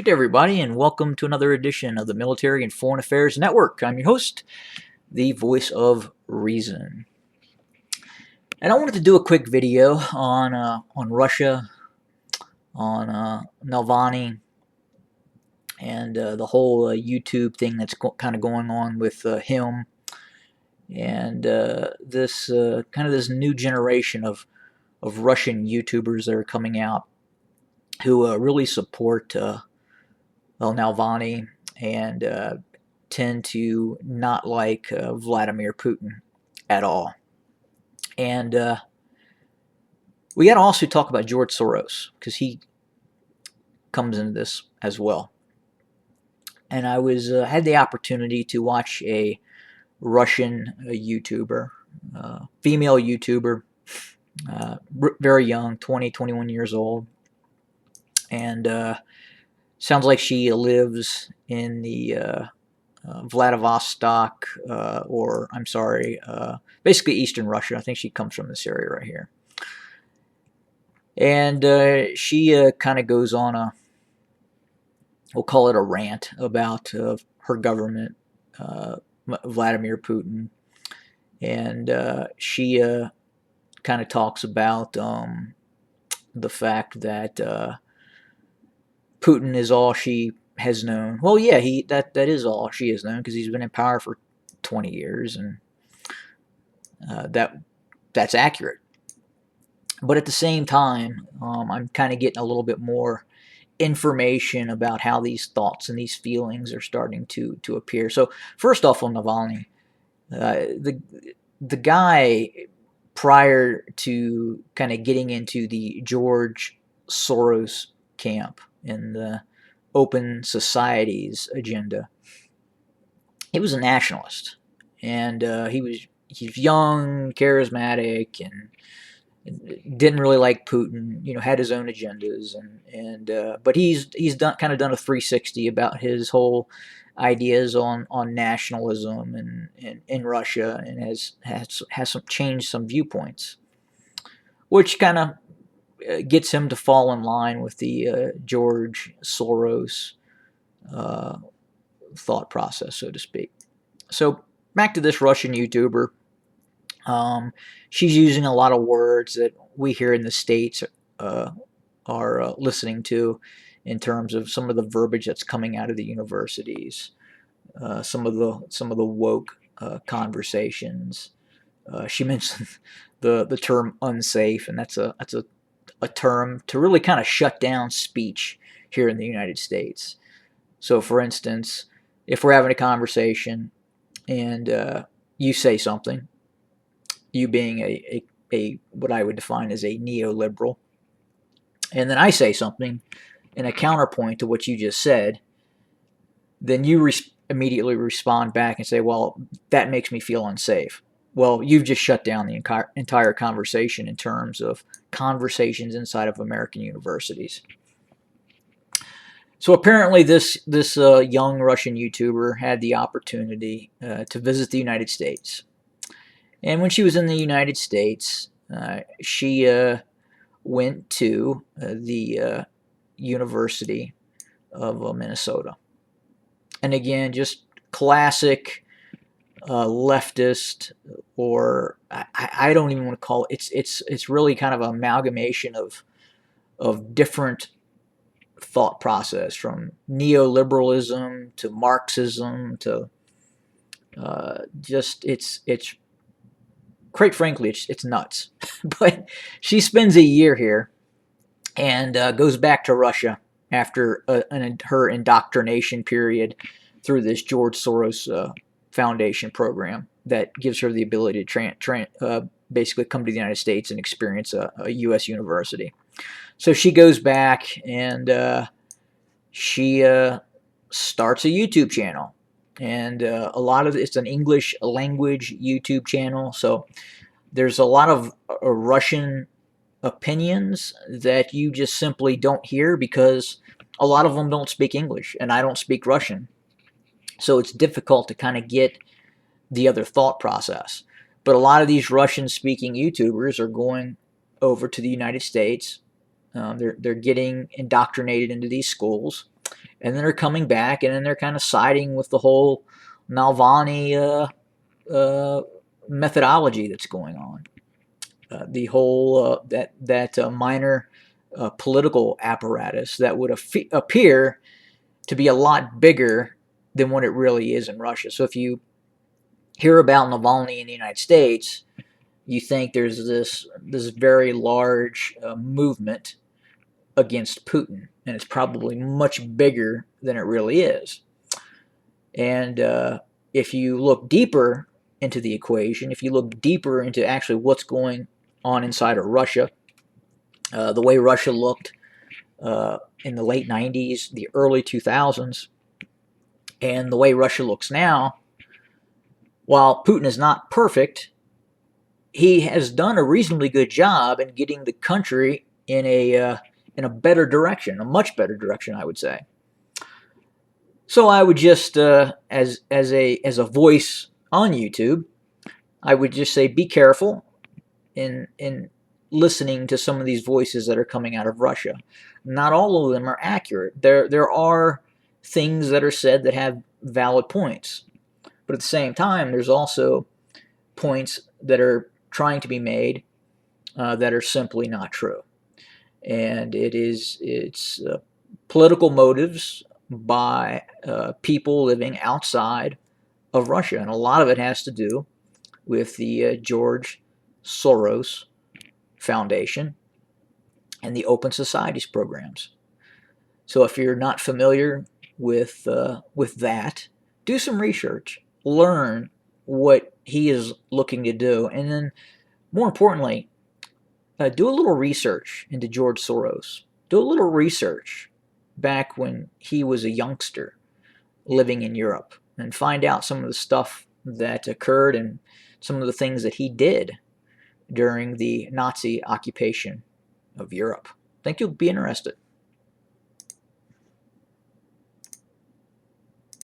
Good day, everybody, and welcome to another edition of the Military and Foreign Affairs Network. I'm your host, the voice of reason. And I wanted to do a quick video on Russia, on Navalny, and the whole YouTube thing that's kind of going on with him, and this kind of this new generation of Russian YouTubers that are coming out who really support Navalny and tend to not like Vladimir Putin at all. And we got to also talk about George Soros because he comes into this as well. And I was had the opportunity to watch a Russian YouTuber, female YouTuber, very young, 20, 21 years old, and sounds like she lives in the Vladivostok, or I'm sorry, basically Eastern Russia. I think she comes from this area right here. And she kind of goes on we'll call it a rant about her government, Vladimir Putin. And she kind of talks about the fact that Putin is all she has known. Well, yeah, that is all she has known because he's been in power for 20 years, and that's accurate. But at the same time, I'm kind of getting a little bit more information about how these thoughts and these feelings are starting to appear. So first off, on Navalny, the guy, prior to kind of getting into the George Soros camp in the Open Societies agenda, he was a nationalist, and he's young, charismatic, and didn't really like Putin. You know, had his own agendas, and but he's done a 360 about his whole ideas on nationalism and in Russia, and has changed some viewpoints, which kind of gets him to fall in line with the George Soros thought process, so to speak. So back to this Russian YouTuber. She's using a lot of words that we here in the States are listening to in terms of some of the verbiage that's coming out of the universities, some of the woke conversations. She mentioned the term unsafe, and that's a term to really kind of shut down speech here in the United States. So, for instance, if we're having a conversation and you say something, you being a what I would define as a neoliberal, and then I say something in a counterpoint to what you just said, then you immediately respond back and say, well, that makes me feel unsafe. Well, you've just shut down the entire conversation in terms of conversations inside of American universities. So apparently this young Russian YouTuber had the opportunity to visit the United States. And when she was in the United States, she went to the University of Minnesota. And again, just classic leftist, or I don't even want to call it. It's really kind of an amalgamation of different thought process, from neoliberalism to Marxism to just it's quite frankly it's nuts. But she spends a year here and goes back to Russia after her indoctrination period through this George Soros Foundation program that gives her the ability to basically come to the United States and experience a U.S. university. So she goes back and she starts a YouTube channel. And a lot of it's an English language YouTube channel. So there's a lot of Russian opinions that you just simply don't hear because a lot of them don't speak English and I don't speak Russian. So it's difficult to kind of get the other thought process. But a lot of these Russian-speaking YouTubers are going over to the United States. They're getting indoctrinated into these schools, and then they're coming back, and then they're kind of siding with the whole Navalny methodology that's going on. The whole that minor political apparatus that would appear to be a lot bigger than what it really is in Russia. So if you hear about Navalny in the United States, you think there's this very large movement against Putin, and it's probably much bigger than it really is. And if you look deeper into the equation, if you look deeper into actually what's going on inside of Russia, the way Russia looked in the late 90s, the early 2000s, and the way Russia looks now, while Putin is not perfect, he has done a reasonably good job in getting the country in a better direction, a much better direction, I would say. So I would just, as a voice on YouTube, I would just say be careful in listening to some of these voices that are coming out of Russia. Not all of them are accurate. There are things that are said that have valid points, but at the same time, there's also points that are trying to be made that are simply not true. And it's political motives by people living outside of Russia, and a lot of it has to do with the George Soros Foundation and the Open Societies programs. So if you're not familiar with that, do some research, learn what he is looking to do, and then more importantly, do a little research into George Soros. Do a little research back when he was a youngster living in Europe, and find out some of the stuff that occurred and some of the things that he did during the Nazi occupation of Europe. I think you'll be interested.